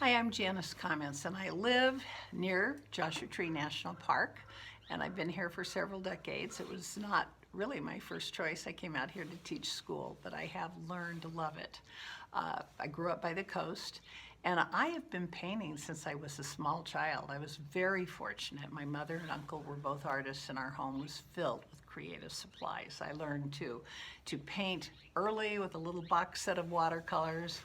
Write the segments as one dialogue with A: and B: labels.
A: Hi, I'm Janis Commentz, and I live near Joshua Tree National Park, and I've been here for several decades. It was not really my first choice. I came out here to teach school, but I have learned to love it. I grew up by the coast, and I have been painting since I was a small child. I was very fortunate. My mother and uncle were both artists, and our home was filled with creative supplies. I learned to paint early with a little box set of watercolors.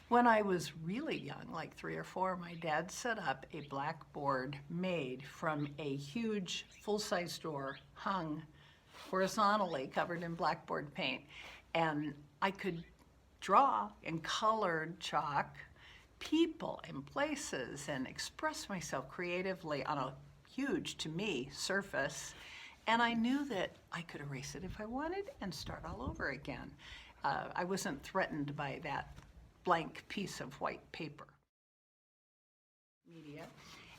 A: When I was really young, like 3 or 4, my dad set up a blackboard made from a huge full-size door hung horizontally, covered in blackboard paint. And I could draw in colored chalk people and places and express myself creatively on a huge, to me, surface. And I knew that I could erase it if I wanted and start all over again. I wasn't threatened by that blank piece of white paper. Media.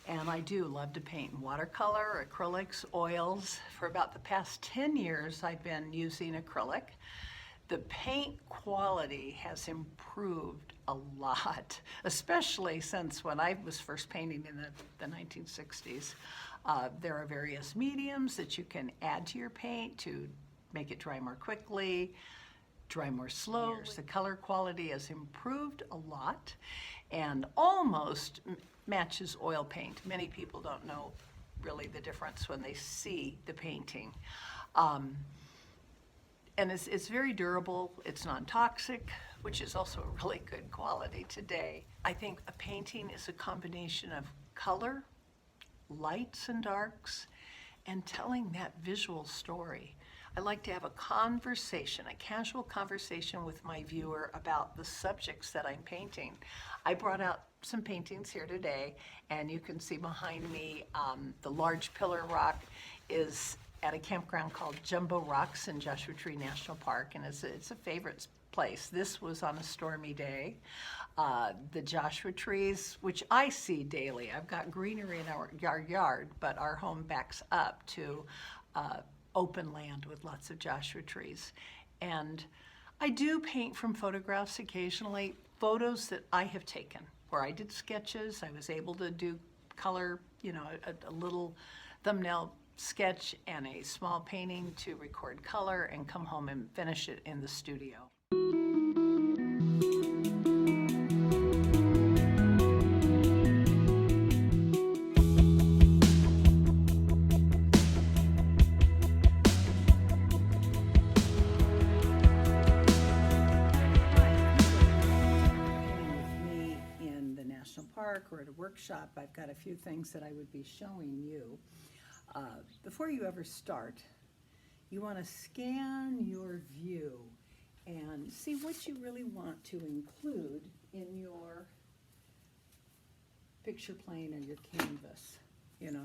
A: And I do love to paint in watercolor, acrylics, oils. For about the past 10 years, I've been using acrylic. The paint quality has improved a lot, especially since when I was first painting in the 1960s. There are various mediums that you can add to your paint to make it dry more quickly, dry more slow. The color quality has improved a lot and almost matches oil paint. Many people don't know really the difference when they see the painting. And it's very durable, it's non-toxic, which is also a really good quality today. I think a painting is a combination of color, lights and darks, and telling that visual story. I like to have a conversation, a casual conversation with my viewer about the subjects that I'm painting. I brought out some paintings here today, and you can see behind me the large pillar rock is at a campground called Jumbo Rocks in Joshua Tree National Park, and it's a favorite place. This was on a stormy day. The Joshua trees, which I see daily. I've got greenery in our yard, but our home backs up to open land with lots of Joshua trees. And I do paint from photographs occasionally, photos that I have taken, where I did sketches. I was able to do color, a little thumbnail sketch and a small painting to record color and come home and finish it in the studio. Park or at a workshop, I've got a few things that I would be showing you. Before you ever start, you want to scan your view and see what you really want to include in your picture plane or your canvas.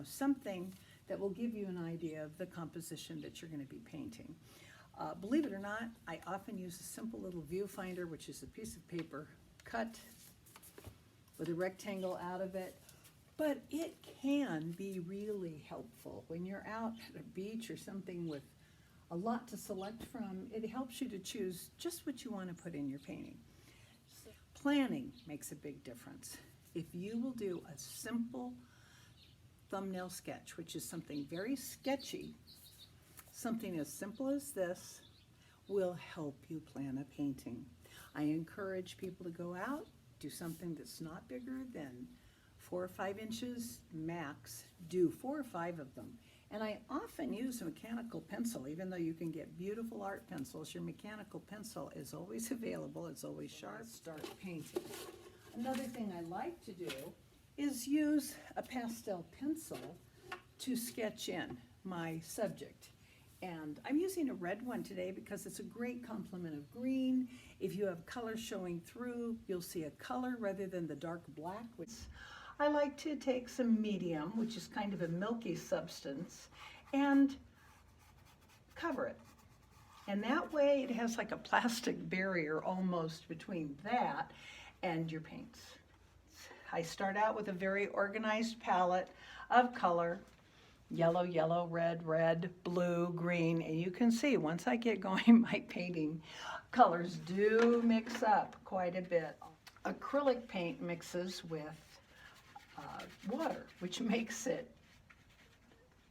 A: Something that will give you an idea of the composition that you're going to be painting. Believe it or not, I often use a simple little viewfinder, which is a piece of paper cut with a rectangle out of it, but it can be really helpful when you're out at a beach or something with a lot to select from. It helps you to choose just what you want to put in your painting. Planning makes a big difference. If you will do a simple thumbnail sketch, which is something very sketchy, something as simple as this will help you plan a painting. I encourage people to go out, do something that's not bigger than 4 or 5 inches max. Do 4 or 5 of them. And I often use a mechanical pencil. Even though you can get beautiful art pencils, your mechanical pencil is always available. It's always sharp. Start painting. Another thing I like to do is use a pastel pencil to sketch in my subject. And I'm using a red one today because it's a great complement of green. If you have color showing through, you'll see a color rather than the dark black. I like to take some medium, which is kind of a milky substance, and cover it. And that way it has like a plastic barrier almost between that and your paints. I start out with a very organized palette of color. Yellow, yellow, red, red, blue, green, and you can see once I get going, my painting colors do mix up quite a bit. acrylic paint mixes with water, which makes it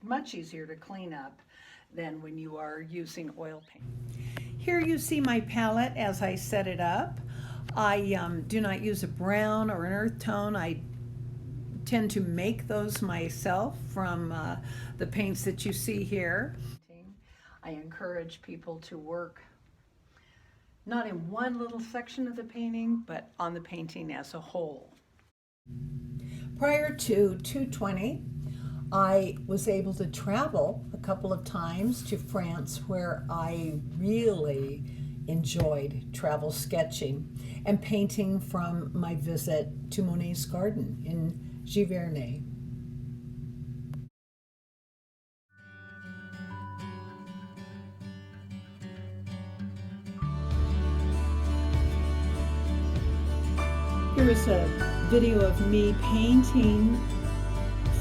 A: much easier to clean up than when you are using oil paint. Here you see my palette as I set it up. I do not use a brown or an earth tone. I tend to make those myself from the paints that you see here. I encourage people to work not in one little section of the painting, but on the painting as a whole. Prior to 220, I was able to travel a couple of times to France, where I really enjoyed travel sketching and painting from my visit to Monet's garden in Giverny. Here is a video of me painting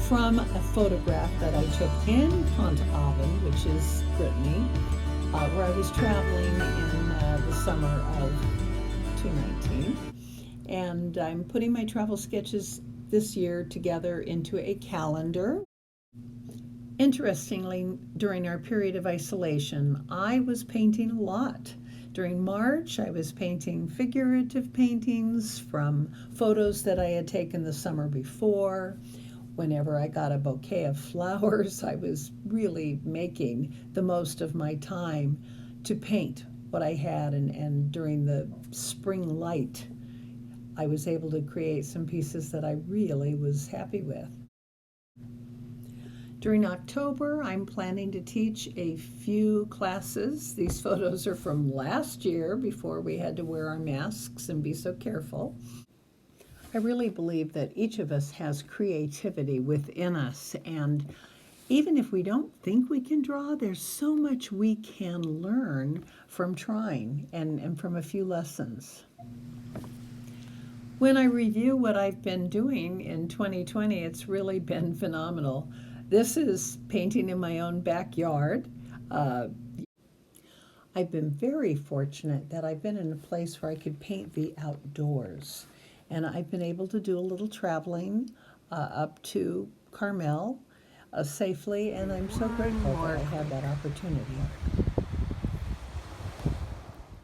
A: from a photograph that I took in Pont-Aven, which is Brittany, where I was traveling in the summer of 2019. And I'm putting my travel sketches this year together into a calendar. Interestingly, during our period of isolation, I was painting a lot. During March, I was painting figurative paintings from photos that I had taken the summer before. Whenever I got a bouquet of flowers, I was really making the most of my time to paint what I had. And during the spring light, I was able to create some pieces that I really was happy with. During October, I'm planning to teach a few classes. These photos are from last year, before we had to wear our masks and be so careful. I really believe that each of us has creativity within us, and even if we don't think we can draw, there's so much we can learn from trying and from a few lessons. When I review what I've been doing in 2020, it's really been phenomenal. This is painting in my own backyard. I've been very fortunate that I've been in a place where I could paint the outdoors. And I've been able to do a little traveling up to Carmel safely, and I'm so grateful that I had that opportunity.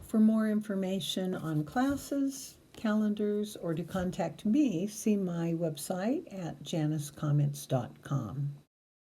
A: For more information on classes, calendars, or to contact me, see my website at janiscommentz.com.